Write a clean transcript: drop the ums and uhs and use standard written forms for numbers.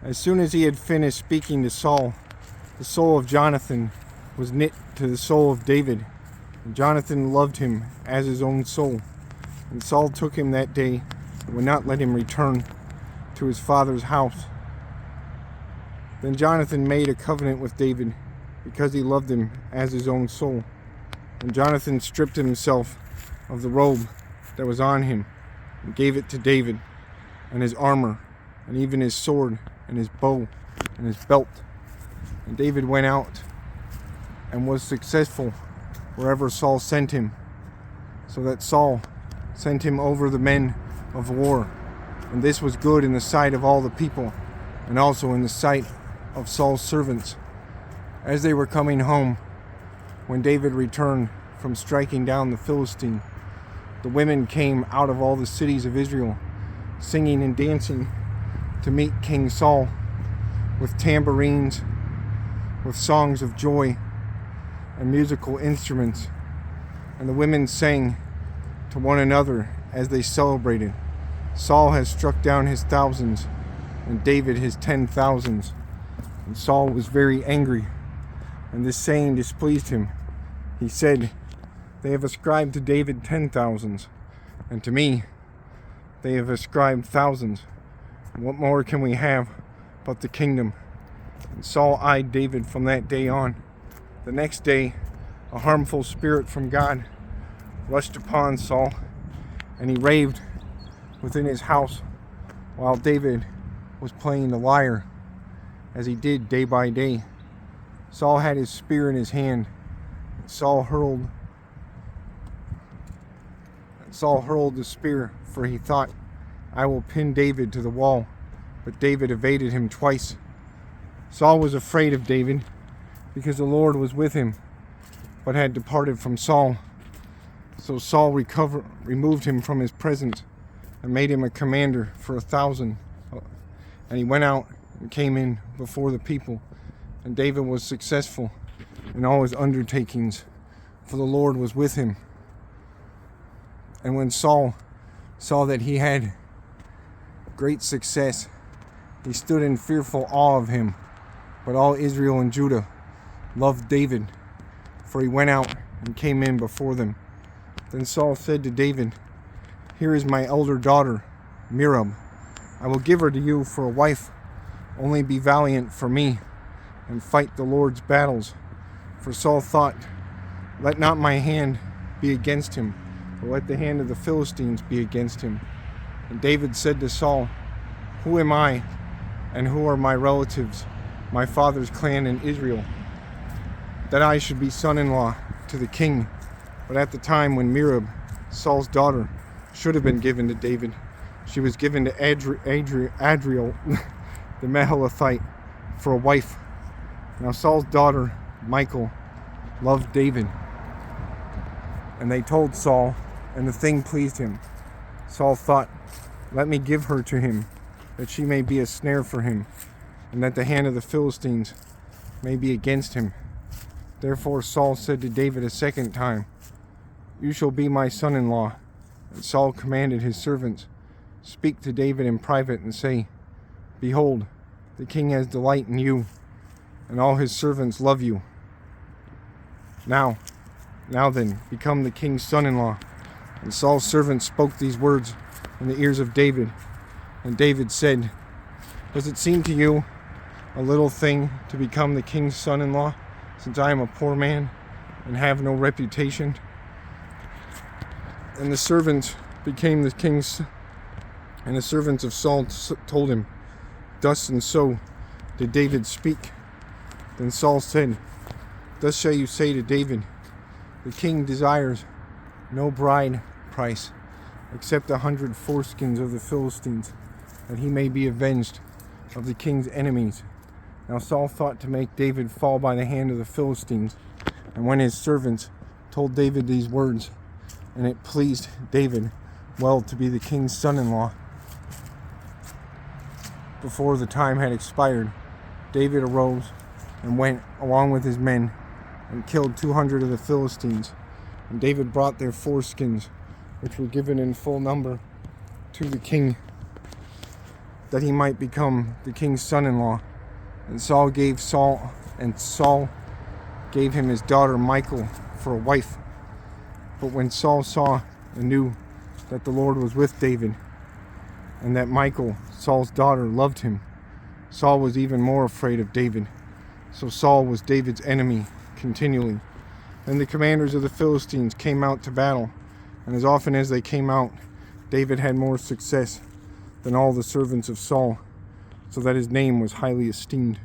As soon as he had finished speaking to Saul, the soul of Jonathan was knit to the soul of David, and Jonathan loved him as his own soul. And Saul took him that day and would not let him return to his father's house. Then Jonathan made a covenant with David because he loved him as his own soul. And Jonathan stripped himself of the robe that was on him and gave it to David, and his armor, and even his sword, and his bow, and his belt. And David went out and was successful wherever Saul sent him, so that Saul sent him over the men of war. And this was good in the sight of all the people, and also in the sight of Saul's servants. As they were coming home, when David returned from striking down the Philistine, the women came out of all the cities of Israel, singing and dancing to meet King Saul, with tambourines, with songs of joy, and musical instruments. And the women sang to one another as they celebrated, "Saul has struck down his thousands, and David his 10,000s. And Saul was very angry, and this saying displeased him. He said, "They have ascribed to David 10,000s, and to me they have ascribed thousands. And what more can we have but the kingdom?" And Saul eyed David from that day on. The next day, a harmful spirit from God rushed upon Saul, and he raved within his house while David was playing the lyre, as he did day by day. Saul had his spear in his hand. Saul hurled the spear, for he thought, "I will pin David to the wall." But David evaded him twice. Saul was afraid of David, because the Lord was with him, but had departed from Saul. So Saul removed him from his presence, and made him a commander for 1,000. And he went out and came in before the people. And David was successful in all his undertakings, for the Lord was with him. And when Saul saw that he had great success, he stood in fearful awe of him. But all Israel and Judah loved David, for he went out and came in before them. Then Saul said to David, "Here is my elder daughter, Merab. I will give her to you for a wife. Only be valiant for me, and fight the Lord's battles." For Saul thought, "Let not my hand be against him, but let the hand of the Philistines be against him." And David said to Saul, "Who am I, and who are my relatives, my father's clan in Israel, that I should be son-in-law to the king?" But at the time when Merab, Saul's daughter, should have been given to David, she was given to Adriel, the Mahalathite, for a wife. Now Saul's daughter, Michal, loved David. And they told Saul, and the thing pleased him. Saul thought, "Let me give her to him, that she may be a snare for him, and that the hand of the Philistines may be against him." Therefore Saul said to David a second time, "You shall be my son-in-law." And Saul commanded his servants, "Speak to David in private and say, 'Behold, the king has delight in you, and all his servants love you. Now then, become the king's son-in-law." And Saul's servants spoke these words in the ears of David. And David said, "Does it seem to you a little thing to become the king's son-in-law, since I am a poor man and have no reputation?" And the servants became the king's, and the servants of Saul told him, "Thus and so did David speak." Then Saul said, "Thus shall you say to David, the king desires no bride price, except 100 foreskins of the Philistines, that he may be avenged of the king's enemies." Now Saul thought to make David fall by the hand of the Philistines. And when his servants told David these words, and it pleased David well to be the king's son-in-law, before the time had expired, David arose and went along with his men and killed 200 of the Philistines. And David brought their foreskins, which were given in full number, to the king. that he might become the king's son-in-law. And Saul gave him his daughter Michal for a wife. But when Saul saw and knew that the Lord was with David, and that Michal, Saul's daughter, loved him, Saul was even more afraid of David. So Saul was David's enemy continually. And the commanders of the Philistines came out to battle, and as often as they came out, David had more success than all the servants of Saul, so that his name was highly esteemed.